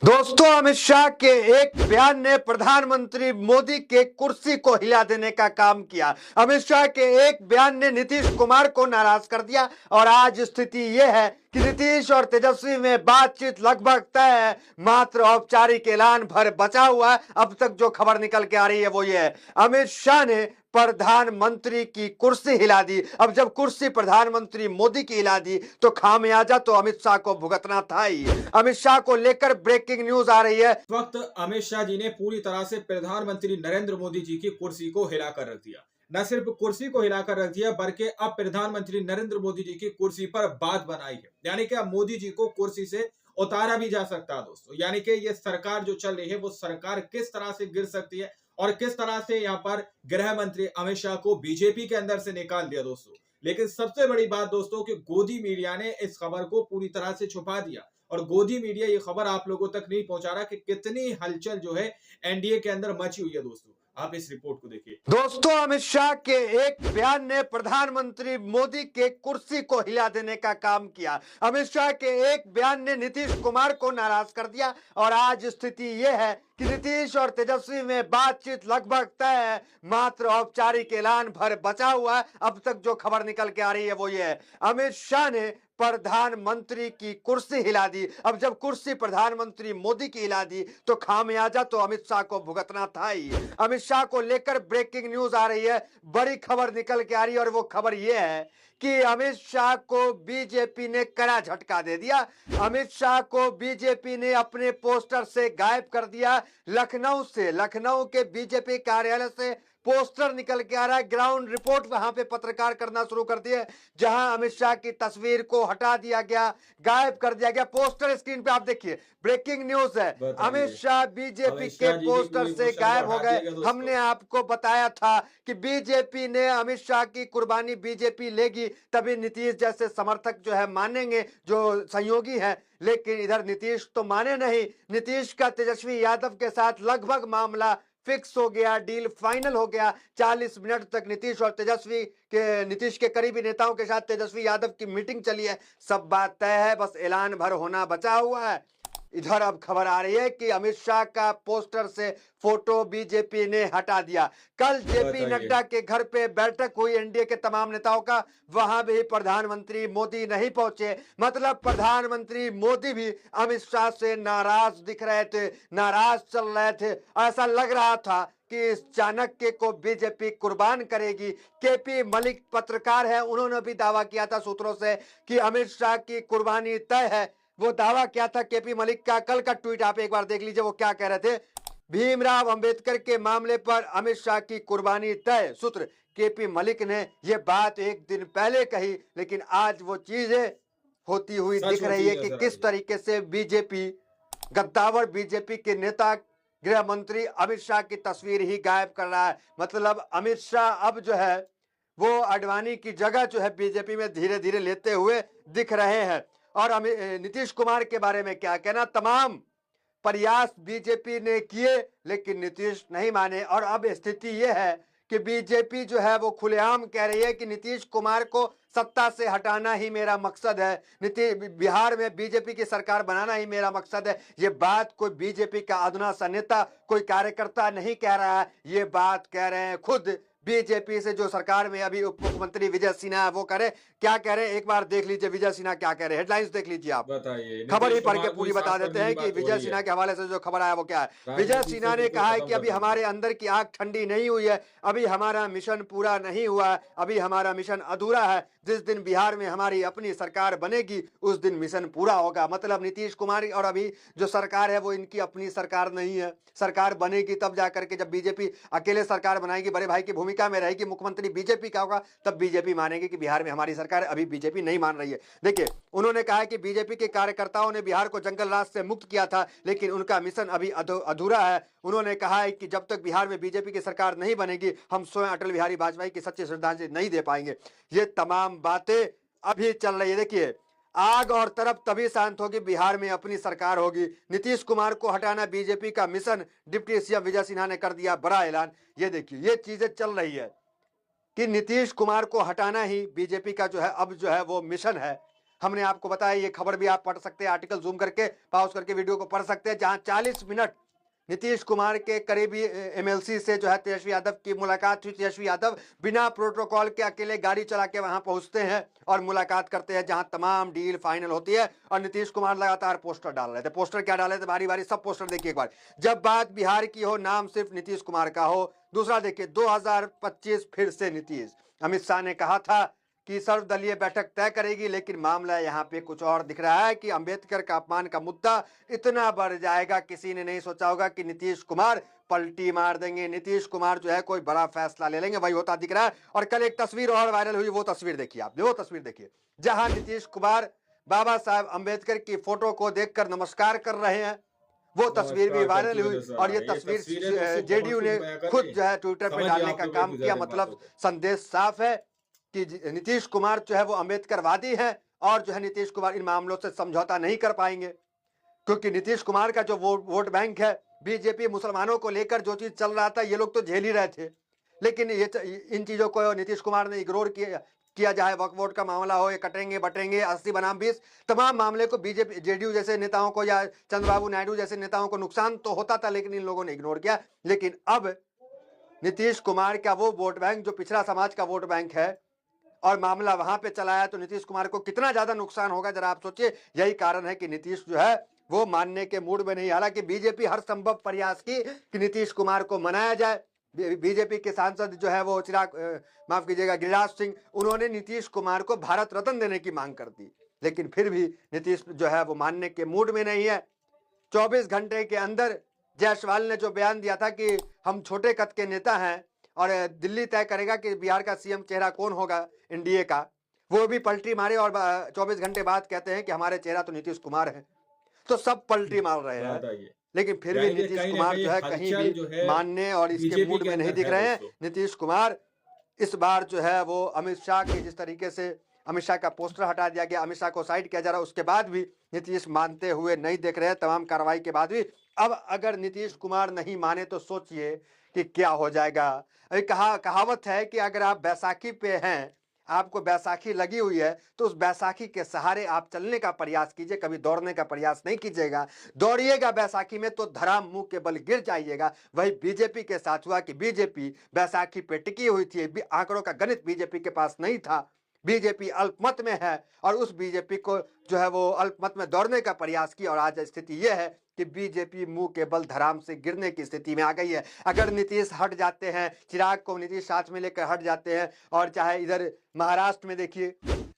दोस्तों, अमित शाह के एक बयान ने प्रधानमंत्री मोदी के कुर्सी को हिला देने का काम किया। अमित शाह के एक बयान ने नीतीश कुमार को नाराज कर दिया और आज स्थिति यह है कि नीतीश और तेजस्वी में बातचीत लगभग तय है। मात्र औपचारिक ऐलान भर बचा हुआ है। अब तक जो खबर निकल के आ रही है वो ये है, अमित शाह ने प्रधानमंत्री की कुर्सी हिला दी। अब जब कुर्सी प्रधानमंत्री मोदी की हिला दी तो खामियाजा तो अमित शाह को भुगतना था ही। अमित शाह को लेकर ब्रेकिंग न्यूज आ रही है। इस वक्त अमित शाह जी ने पूरी तरह से प्रधानमंत्री नरेंद्र मोदी जी की कुर्सी को हिलाकर रख दिया। न सिर्फ कुर्सी को हिलाकर रख दिया बल्कि अब प्रधानमंत्री नरेंद्र मोदी जी की कुर्सी पर बात बनाई है। यानी कि अब मोदी जी को कुर्सी से उतारा भी जा सकता है दोस्तों। यानी कि ये सरकार जो चल रही है वो सरकार किस तरह से गिर सकती है और किस तरह से यहाँ पर गृह मंत्री अमित शाह को बीजेपी के अंदर से निकाल दिया दोस्तों। लेकिन सबसे बड़ी बात दोस्तों कि गोदी मीडिया ने इस खबर को पूरी तरह से छुपा दिया और गोदी मीडिया ये खबर आप लोगों तक नहीं पहुंचा रहा कि कितनी हलचल जो है एनडीए के अंदर मची हुई है दोस्तों। आप इस रिपोर्ट को देखिए। दोस्तों, अमित शाह के एक बयान ने प्रधानमंत्री मोदी के कुर्सी को हिला देने का काम किया। अमित शाह के एक बयान ने नीतीश कुमार को नाराज कर दिया और आज स्थिति यह है कि नीतीश और तेजस्वी में बातचीत लगभग तय है। मात्र औपचारिक ऐलान भर बचा हुआ है। अब तक जो खबर निकल के आ रही है वो ये है, अमित शाह ने प्रधानमंत्री की कुर्सी हिला दी। अब जब कुर्सी प्रधानमंत्री मोदी की हिला दी तो खामियाजा तो अमित शाह को भुगतना था ही। अमित शाह को लेकर ब्रेकिंग न्यूज आ रही है, बड़ी खबर निकल के आ रही है और वो खबर ये है कि अमित शाह को बीजेपी ने कड़ा झटका दे दिया। अमित शाह को बीजेपी ने अपने पोस्टर से गायब कर दिया। लखनऊ के बीजेपी कार्यालय से पोस्टर निकल के आ रहा है। ग्राउंड रिपोर्ट वहां पे पत्रकार करना शुरू कर दिए, जहां अमित शाह की तस्वीर को हटा दिया गया, गायब कर दिया गया। पोस्टर स्क्रीन पे आप देखिए, ब्रेकिंग न्यूज है, अमित शाह बीजेपी अमित के शाह जी की पोस्टर पूरी से मुश्तैदी गायब हो हटा गए। दिया गया दोस्तों। हमने आपको बताया था कि बीजेपी ने अमित शाह की कुर्बानी बीजेपी लेगी, तभी नीतीश जैसे समर्थक जो है मानेंगे, जो सहयोगी है। लेकिन इधर नीतीश तो माने नहीं। नीतीश का तेजस्वी यादव के साथ लगभग मामला फिक्स हो गया, डील फाइनल हो गया। 40 मिनट तक नीतीश के करीबी नेताओं के साथ तेजस्वी यादव की मीटिंग चली है। सब बात तय है, बस ऐलान भर होना बचा हुआ है। इधर अब खबर आ रही है कि अमित शाह का पोस्टर से फोटो बीजेपी ने हटा दिया। कल जेपी नड्डा के घर पे बैठक हुई एनडीए के तमाम नेताओं का, वहां भी प्रधानमंत्री मोदी नहीं पहुंचे। मतलब प्रधानमंत्री मोदी भी अमित शाह से नाराज दिख रहे थे, नाराज चल रहे थे। ऐसा लग रहा था कि इस चाणक्य को बीजेपी कुर्बान करेगी। केपी मलिक पत्रकार है, उन्होंने भी दावा किया था सूत्रों से कि अमित शाह की कुर्बानी तय है। वो दावा क्या था केपी मलिक का, कल का ट्वीट आप एक बार देख लीजिए, वो क्या कह रहे थे। भीमराव अंबेडकर के मामले पर अमित शाह की कुर्बानी तय, सूत्र केपी मलिक ने ये बात एक दिन पहले कही, लेकिन आज वो चीजें होती हुई दिख रही है कि किस तरीके से बीजेपी, गद्दावर बीजेपी के नेता गृह मंत्री अमित शाह की तस्वीर ही गायब कर रहा है। मतलब अमित शाह अब जो है वो आडवाणी की जगह जो है बीजेपी में धीरे धीरे लेते हुए दिख रहे हैं। और नीतीश कुमार के बारे में क्या कहना, तमाम प्रयास बीजेपी ने किए लेकिन नीतीश नहीं माने। और अब स्थिति यह है कि बीजेपी जो है वो खुलेआम कह रही है कि नीतीश कुमार को सत्ता से हटाना ही मेरा मकसद है, बिहार में बीजेपी की सरकार बनाना ही मेरा मकसद है। ये बात कोई बीजेपी का अधुना सा नेता, कोई कार्यकर्ता नहीं कह रहा है, ये बात कह रहे हैं खुद बीजेपी से जो सरकार में अभी उप मुख्यमंत्री विजय सिन्हा है। वो कह रहे क्या कह रहे हैं, एक बार देख लीजिए विजय सिन्हा क्या कह रहे हैं। हेडलाइंस देख लीजिए आप, बताइए। खबर ही पढ़ के पूरी बता देते हैं कि विजय सिन्हा के हवाले से जो खबर आया वो क्या है। विजय सिन्हा ने कहा है कि अभी हमारे अंदर की आग ठंडी नहीं हुई है, अभी हमारा मिशन पूरा नहीं हुआ है, अभी हमारा मिशन अधूरा है। जिस दिन बिहार में हमारी अपनी सरकार बनेगी उस दिन मिशन पूरा होगा। मतलब नीतीश कुमार और अभी जो सरकार है वो इनकी अपनी सरकार नहीं है। सरकार बनेगी तब जाकर के, जब बीजेपी अकेले सरकार बनाएगी, बड़े भाई की भूमिका में रहेगी, मुख्यमंत्री बीजेपी का होगा, तब बीजेपी मानेगी कि बिहार में हमारी सरकार है। अभी बीजेपी नहीं मान रही है। देखिए, उन्होंने कहा कि बीजेपी के कार्यकर्ताओं ने बिहार को जंगल राज से मुक्त किया था लेकिन उनका मिशन अभी अधूरा है। उन्होंने कहा है कि जब तक बिहार में बीजेपी की सरकार नहीं बनेगी हम स्वयं अटल बिहारी वाजपेयी की सच्ची श्रद्धांजलि नहीं दे पाएंगे। ये तमाम बातें अभी चल रही है। देखिए, आग और तरफ तभी शांत होगी बिहार में अपनी सरकार होगी। नीतीश कुमार को हटाना बीजेपी का mission, deputy CM Vijay Sinha ने कर दिया बड़ा ऐलान। ये देखिए, ये चीजें चल रही है कि नीतीश कुमार को हटाना ही बीजेपी का जो है अब जो है वो मिशन है। हमने आपको बताया, ये खबर भी आप पढ़ सकते हैं, आर्टिकल जूम करके पॉज करके वीडियो को पढ़ सकते हैं, जहां 40 मिनट नीतीश कुमार के करीबी एमएलसी से जो है तेजस्वी यादव की मुलाकात हुई। तेजस्वी यादव बिना प्रोटोकॉल के अकेले गाड़ी चला के वहां पहुंचते हैं और मुलाकात करते हैं, जहां तमाम डील फाइनल होती है। और नीतीश कुमार लगातार पोस्टर डाल रहे थे। पोस्टर क्या डाले थे, बारी बारी सब पोस्टर देखिए एक बार। जब बात बिहार की हो, नाम सिर्फ नीतीश कुमार का हो। दूसरा देखिए, 2025 फिर से नीतीश। अमित शाह ने कहा था कि सर्वदलीय बैठक तय करेगी, लेकिन मामला यहाँ पे कुछ और दिख रहा है कि अंबेडकर का अपमान का मुद्दा इतना बढ़ जाएगा, किसी ने नहीं सोचा होगा कि नीतीश कुमार पलटी मार देंगे, नीतीश कुमार जो है कोई बड़ा फैसला ले लेंगे। वही होता दिख रहा है। और कल एक तस्वीर और वायरल हुई, वो तस्वीर देखिए आप, वो तस्वीर देखिए जहां नीतीश कुमार बाबा साहब अंबेडकर की फोटो को देखकर नमस्कार कर रहे हैं। वो तस्वीर भी नमस्कार वायरल करते हुए हुई नजर आ और रहे ये हैं। ये तस्वीर तस्वीरें दोस्तों जेडीयू बहुत ने कुछ बयां कर खुद रही जो हैं। है ट्विटर पे समझिए डालने आप का लोग काम एक किया। गुजर मतलब बातों को। संदेश साफ है कि नीतीश कुमार जो है वो अंबेडकरवादी है और जो है नीतीश कुमार इन मामलों से समझौता नहीं कर पाएंगे, क्योंकि नीतीश कुमार का जो वोट बैंक है, बीजेपी मुसलमानों को लेकर जो चीज चल रहा था, ये लोग तो झेल ही रहे थे। लेकिन ये इन चीजों को नीतीश कुमार ने इग्नोर किया जाए, वक्फ बोर्ड का मामला हो, ये कटेंगे बटेंगे 80 बनाम 20, तमाम मामले को बीजेपी जेडीयू जैसे नेताओं को या चंद्रबाबू नायडू जैसे नेताओं को नुकसान तो होता था, लेकिन इन लोगों ने इग्नोर किया। लेकिन अब नीतीश कुमार का वो वोट बैंक जो पिछड़ा समाज का वोट बैंक है और मामला वहां पे चलाया, तो नीतीश कुमार को कितना ज्यादा नुकसान होगा जरा आप सोचिए। यही कारण है कि नीतीश जो है वो मानने के मूड में नहीं। हालांकि बीजेपी हर संभव प्रयास की कि नीतीश कुमार को मनाया जाए। बीजेपी के सांसद जो है वो माफ कीजिएगा गिरिराज सिंह, उन्होंने नीतीश कुमार को भारत रत्न देने की मांग कर दी, लेकिन फिर भी नीतीश जो है वो मानने के मूड में नहीं है। 24 घंटे के अंदर जायसवाल ने जो बयान दिया था कि हम छोटे कद के नेता हैं और दिल्ली तय करेगा कि बिहार का सीएम चेहरा कौन होगा एनडीए का, वो भी पलटी मारे और 24 घंटे बाद कहते हैं कि हमारे चेहरा तो नीतीश कुमार है। तो सब पलटी मार रहे हैं, बात आई है। लेकिन फिर भी यानी कि नीतीश कहीं न कुमार कहीं जो है कहीं हलचल भी जो है मानने और इसके बीजेपी मूड के में नहीं अंदर दिख है रहे हैं। दोस्तों। नीतीश कुमार इस बार जो है वो अमित शाह के जिस तरीके से अमित शाह का पोस्टर हटा दिया गया, अमित शाह को साइड किया जा रहा है, उसके बाद भी नीतीश मानते हुए नहीं दिख रहे हैं, तमाम कार्रवाई के बाद भी। अब अगर नीतीश कुमार नहीं माने तो सोचिए कि क्या हो जाएगा। अभी कहावत है कि अगर आप बैसाखी पे हैं, आपको बैसाखी लगी हुई है, तो उस बैसाखी के सहारे आप चलने का प्रयास कीजिए, कभी दौड़ने का प्रयास नहीं कीजिएगा। दौड़िएगा बैसाखी में तो धराम मुंह के बल गिर जाइएगा। वही बीजेपी के साथ हुआ कि बीजेपी बैसाखी पे टिकी हुई थी, आंकड़ों का गणित बीजेपी के पास नहीं था, बीजेपी अल्पमत में है और उस बीजेपी को जो है वो अल्पमत में दौड़ने का प्रयास किया और आज स्थिति यह है कि बीजेपी मुंह के बल धराम से गिरने की स्थिति में आ गई है। अगर नीतीश हट जाते हैं, चिराग को नीतीश साथ में लेकर हट जाते हैं, और चाहे इधर महाराष्ट्र में देखिए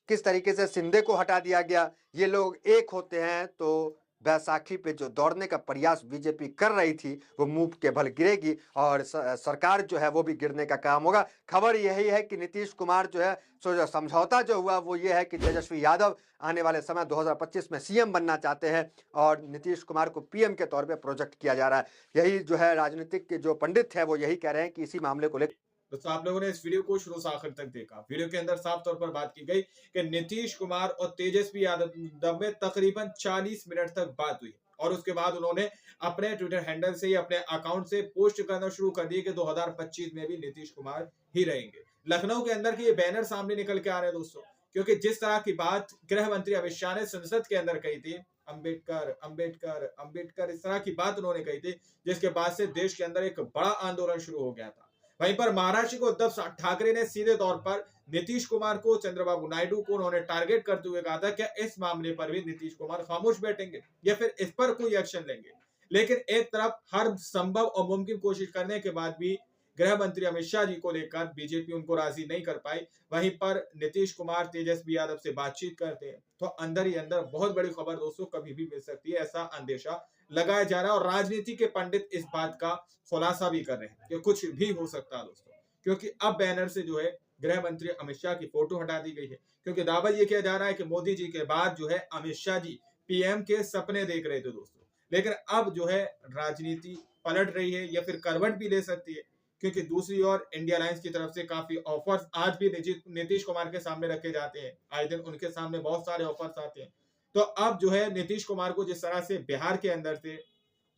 किस तरीके से शिंदे को हटा दिया गया, ये लोग एक होते हैं तो बैसाखी पे जो दौड़ने का प्रयास बीजेपी कर रही थी वो मुंह के बल गिरेगी और सरकार जो है वो भी गिरने का काम होगा। खबर यही है कि नीतीश कुमार जो है जो समझौता जो हुआ वो ये है कि तेजस्वी यादव आने वाले समय 2025 में सीएम बनना चाहते हैं और नीतीश कुमार को पीएम के तौर पे प्रोजेक्ट किया जा रहा है। यही जो है राजनीतिक के जो पंडित है वो यही कह रहे हैं कि इसी मामले को लेकर दोस्तों आप लोगों ने इस वीडियो को शुरू से आखिर तक देखा। वीडियो के अंदर साफ तौर पर बात की गई कि नीतीश कुमार और तेजस्वी यादव में तकरीबन 40 मिनट तक बात हुई और उसके बाद उन्होंने अपने ट्विटर हैंडल से अपने अकाउंट से पोस्ट करना शुरू कर दिए कि 2025 में भी नीतीश कुमार ही रहेंगे। लखनऊ के अंदर की ये बैनर सामने निकल के आ रहे हैं दोस्तों, क्योंकि जिस तरह की बात गृह मंत्री अमित शाह ने संसद के अंदर कही थी, अंबेडकर अंबेडकर अंबेडकर, इस तरह की बात उन्होंने कही थी, जिसके बाद से देश के अंदर एक बड़ा आंदोलन शुरू हो गया था। वहीं पर महाराष्ट्र को उद्धव ठाकरे ने सीधे तौर पर नीतीश कुमार को, चंद्रबाबू नायडू को उन्होंने टारगेट करते हुए कहा था कि इस मामले पर भी नीतीश कुमार खामोश बैठेंगे या फिर इस पर कोई एक्शन लेंगे। लेकिन एक तरफ हर संभव और मुमकिन कोशिश करने के बाद भी गृह मंत्री अमित शाह जी को लेकर बीजेपी उनको राजी नहीं कर पाई। वहीं पर नीतीश कुमार तेजस्वी यादव से बातचीत करते हैं तो अंदर ही अंदर बहुत बड़ी खबर दोस्तों कभी भी मिल सकती है, ऐसा अंदेशा लगाया जा रहा है। और राजनीति के पंडित इस बात का खुलासा भी कर रहे हैं कि कुछ भी हो सकता है दोस्तों, क्योंकि अब बैनर से जो है गृह मंत्री अमित शाह की फोटो हटा दी गई है, क्योंकि दावा ये किया जा रहा है कि मोदी जी के बाद जो है अमित शाह जी पीएम के सपने देख रहे थे दोस्तों। लेकिन अब जो है राजनीति पलट रही है या फिर करवट भी ले सकती है, क्योंकि दूसरी ओर इंडिया अलायंस की तरफ से काफी ऑफर्स आज भी नीतीश कुमार के सामने रखे जाते हैं। आए दिन उनके सामने बहुत सारे ऑफर्स आते हैं। तो अब जो है नीतीश कुमार को जिस तरह से बिहार के अंदर से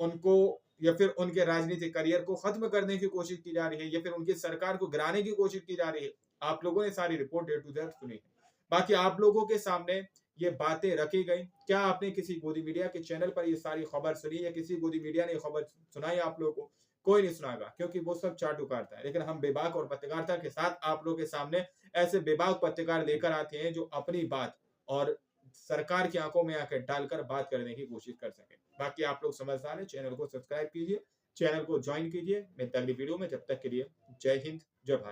उनको या फिर उनके राजनीतिक करियर को खत्म करने की कोशिश की जा रही है या फिर उनकी सरकार को गिराने की कोशिश की जा रही है, आप लोगों ने सारी रिपोर्ट डे टू डे सुनी है। बाकी आप लोगों के सामने ये बातें रखी गई। क्या आपने किसी गोदी मीडिया के चैनल पर ये सारी खबर सुनी, या किसी गोदी मीडिया ने खबर सुनाई आप लोगों को? कोई नहीं सुनाएगा, क्योंकि वो सब चाटू काटता है। लेकिन हम बेबाक और पत्रकारिता के साथ आप लोगों के सामने ऐसे बेबाक पत्रकार लेकर आते हैं जो अपनी बात और सरकार की आंखों में आंखें डालकर बात करने की कोशिश कर सके। बाकी आप लोग समझदार हैं, चैनल को सब्सक्राइब कीजिए, चैनल को ज्वाइन कीजिए। मिलते हैं अगली वीडियो में, जब तक के लिए जय हिंद, जय भारत।